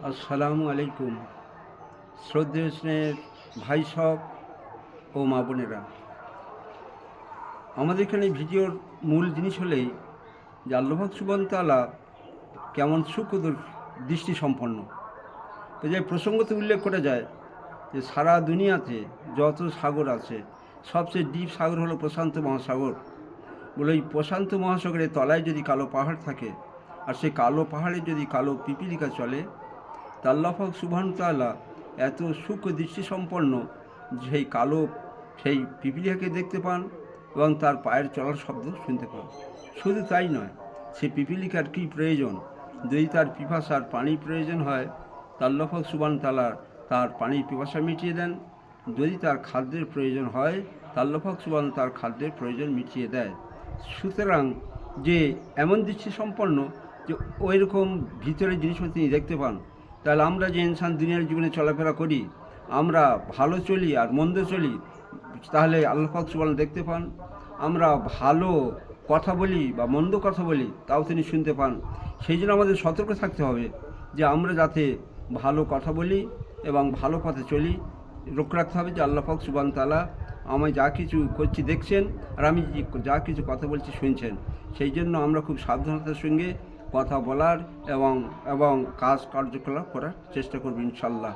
আসসালামু আলাইকুম। শ্রদ্ধেয় স্নেহের ভাই সব ও মা বোনেরা, আমাদের এখানে ভিডিওর মূল জিনিস হলেই যে আল্লাহ পাক সুবহানাহু ওয়া তাআলা কেমন সুকদর দৃষ্টি সম্পন্ন। তো যে প্রসঙ্গতে উল্লেখ করা যায় যে সারা দুনিয়াতে যত সাগর আছে সবচেয়ে ডিপ সাগর হলো প্রশান্ত মহাসাগর। বলে ওই প্রশান্ত মহাসাগরের তলায় যদি কালো পাহাড় থাকে আর সেই কালো পাহাড়ে যদি কালো পিপীলিকা চলে, তা আল্লাহ পাক সুবহানাহু ওয়া তাআলা এত সূক্ষ্ম দৃষ্টিসম্পন্ন সেই পিপীলিকাকে দেখতে পান এবং তার পায়ের চলার শব্দ শুনতে পান। শুধু তাই নয়, সে পিপীলিকার কী প্রয়োজন, যদি তার পিপাসার পানির প্রয়োজন হয় তা আল্লাহ পাক সুবহানাহু ওয়া তাআলা তার পানির পিপাসা মিটিয়ে দেন। যদি তার খাদ্যের প্রয়োজন হয় তা আল্লাহ পাক সুবহানাহু ওয়া তাআলা তার খাদ্যের প্রয়োজন মিটিয়ে দেয়। সুতরাং যে এমন দৃষ্টিসম্পন্ন যে ওই রকম ভিতরের জিনিসপত্র তিনি দেখতে পান, তাহলে আমরা যে ইনসান দুনিয়ার জীবনে চলাফেরা করি, আমরা ভালো চলি আর মন্দ চলি, তাহলে আল্লাহ পাক সুবহানাহু দেখতে পান। আমরা ভালো কথা বলি বা মন্দ কথা বলি, তাও তিনি শুনতে পান। সেই জন্য আমাদের সতর্ক থাকতে হবে যে আমরা যাতে ভালো কথা বলি এবং ভালো পথে চলি। লক্ষ্য রাখতে হবে যে আল্লাহ পাক সুবহানাহু তাআলা আমি যা কিছু করছি দেখছেন, আর আমি যা কিছু কথা বলছি শুনছেন। সেই জন্য আমরা খুব সাবধানতার সঙ্গে কথা বলার এবং এবং কাজ কার্যকলাপ করার চেষ্টা করব ইনশাল্লাহ।